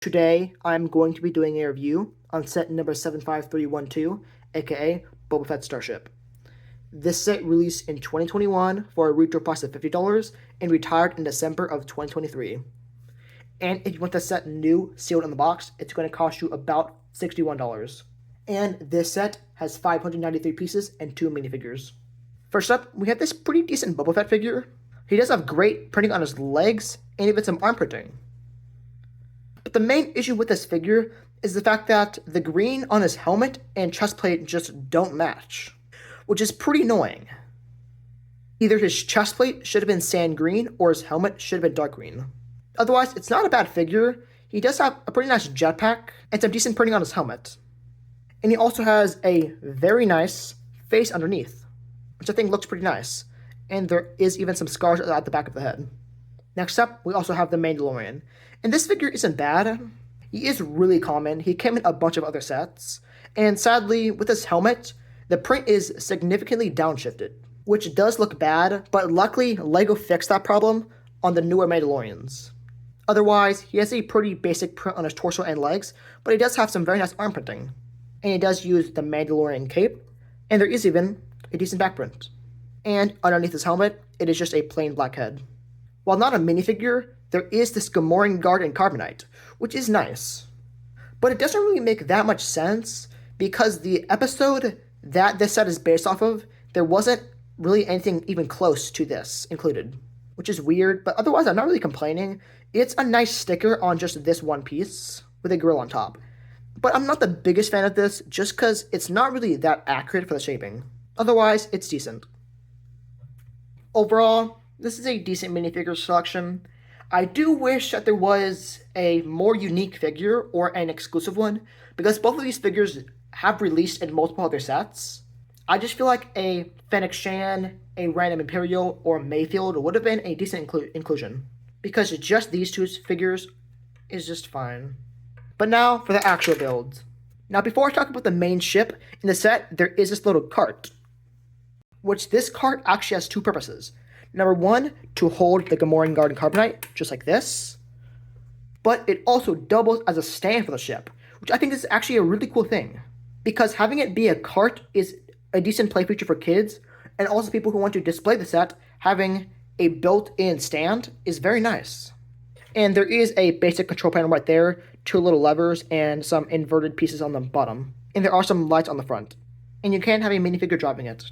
Today, I'm going to be doing a review on set number 75312, aka Boba Fett Starship. This set released in 2021 for a retail price of $50 and retired in December of 2023. And if you want the set new, sealed in the box, it's going to cost you about $61. And this set has 593 pieces and 2 minifigures. First up, we have this pretty decent Boba Fett figure. He does have great printing on his legs and even some arm printing. But the main issue with this figure is the fact that the green on his helmet and chest plate just don't match, which is pretty annoying. Either his chest plate should have been sand green or his helmet should have been dark green. Otherwise, it's not a bad figure. He does have a pretty nice jetpack and some decent printing on his helmet. And he also has a very nice face underneath, which I think looks pretty nice. And there is even some scars at the back of the head. Next up, we also have the Mandalorian. And this figure isn't bad. He is really common. He came in a bunch of other sets. And sadly, with his helmet, the print is significantly downshifted, which does look bad, but luckily LEGO fixed that problem on the newer Mandalorians. Otherwise, he has a pretty basic print on his torso and legs, but he does have some very nice arm printing. And he does use the Mandalorian cape, and there is even a decent back print. And underneath his helmet, it is just a plain black head. While not a minifigure, there is this Gamorrean guard in carbonite, which is nice. But it doesn't really make that much sense, because the episode that this set is based off of, there wasn't really anything even close to this included, which is weird, but otherwise I'm not really complaining. It's a nice sticker on just this one piece, with a grill on top. But I'm not the biggest fan of this, just because it's not really that accurate for the shaping. Otherwise, it's decent. Overall, this is a decent minifigure selection. I do wish that there was a more unique figure or an exclusive one, because both of these figures have released in multiple other sets. I just feel like a Fennec Shan, a random Imperial, or Mayfield would have been a decent inclusion, because just these two figures is just fine. But now for the actual build. Now before I talk about the main ship in the set, there is this little cart, which this cart actually has two purposes. Number one, to hold the Gamorrean guard and carbonite, just like this. But it also doubles as a stand for the ship, which I think is actually a really cool thing. Because having it be a cart is a decent play feature for kids, and also people who want to display the set, having a built-in stand is very nice. And there is a basic control panel right there, two little levers, and some inverted pieces on the bottom. And there are some lights on the front. And you can have a minifigure driving it.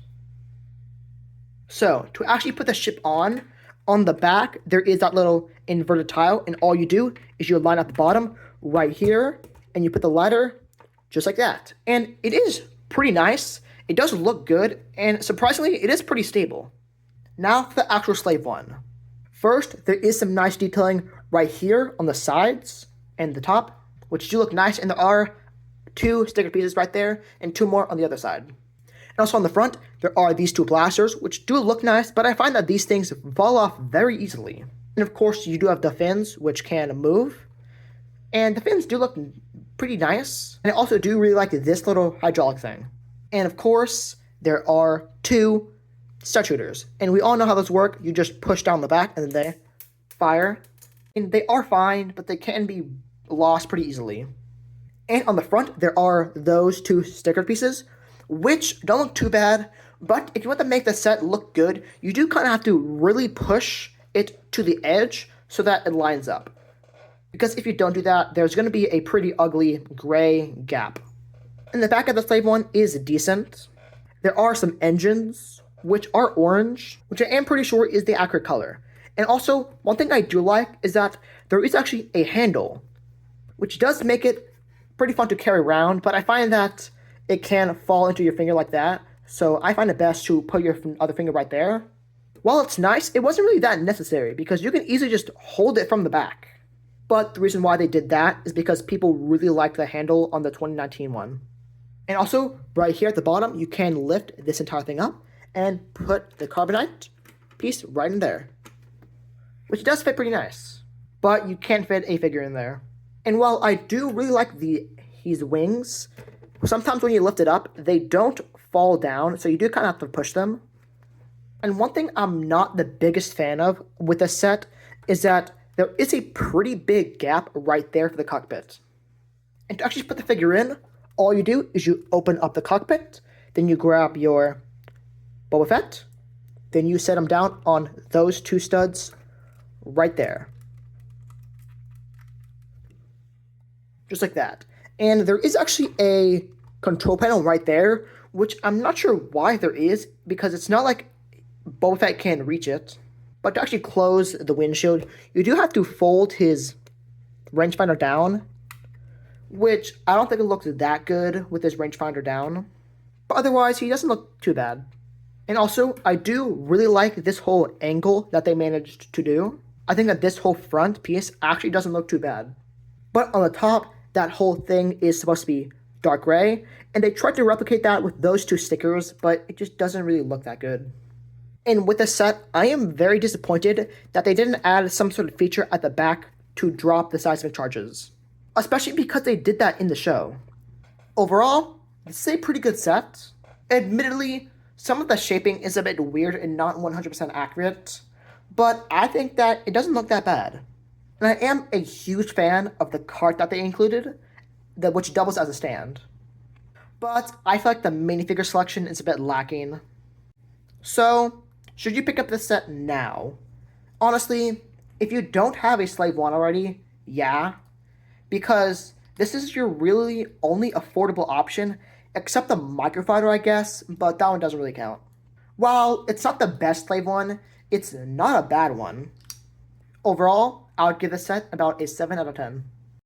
So, to actually put the ship on the back, there is that little inverted tile, and all you do is you line up the bottom right here, and you put the ladder just like that. And it is pretty nice. It does look good, and surprisingly, it is pretty stable. Now for the actual slave one. First, there is some nice detailing right here on the sides and the top, which do look nice, and there are two sticker pieces right there, and two more on the other side. And also on the front, there are these two blasters, which do look nice, but I find that these things fall off very easily. And of course, you do have the fins, which can move. And the fins do look pretty nice. And I also do really like this little hydraulic thing. And of course, there are two stud shooters. And we all know how those work. You just push down the back, and then they fire. And they are fine, but they can be lost pretty easily. And on the front, there are those two sticker pieces, which don't look too bad, but if you want to make the set look good, you do kind of have to really push it to the edge so that it lines up. Because if you don't do that, there's going to be a pretty ugly gray gap. And the back of the slave one is decent. There are some engines, which are orange, which I am pretty sure is the accurate color. And also, one thing I do like is that there is actually a handle, which does make it pretty fun to carry around, but I find that it can fall into your finger like that, so I find it best to put your other finger right there. While it's nice, it wasn't really that necessary, because you can easily just hold it from the back. But the reason why they did that is because people really liked the handle on the 2019 one. And also, right here at the bottom, you can lift this entire thing up and put the carbonite piece right in there, which does fit pretty nice. But you can't fit a figure in there. And while I do really like his wings, sometimes when you lift it up, they don't fall down, so you do kind of have to push them. And one thing I'm not the biggest fan of with this set is that there is a pretty big gap right there for the cockpit. And to actually put the figure in, all you do is you open up the cockpit, then you grab your Boba Fett, then you set him down on those two studs right there. Just like that. And there is actually a control panel right there, which I'm not sure why there is, because it's not like Boba Fett can reach it. But to actually close the windshield, you do have to fold his rangefinder down, which I don't think it looks that good with his rangefinder down. But otherwise, he doesn't look too bad. And also, I do really like this whole angle that they managed to do. I think that this whole front piece actually doesn't look too bad. But on the top, that whole thing is supposed to be dark gray, and they tried to replicate that with those two stickers, but it just doesn't really look that good. And with the set, I am very disappointed that they didn't add some sort of feature at the back to drop the seismic charges, especially because they did that in the show. Overall, this is a pretty good set. Admittedly, some of the shaping is a bit weird and not 100% accurate, but I think that it doesn't look that bad. And I am a huge fan of the cart that they included, which doubles as a stand. But I feel like the minifigure selection is a bit lacking. So, should you pick up this set now? Honestly, if you don't have a Slave 1 already, yeah. Because this is your really only affordable option, except the Microfighter, I guess, but that one doesn't really count. While it's not the best Slave 1, it's not a bad one. Overall, I would give this set about a 7 out of 10.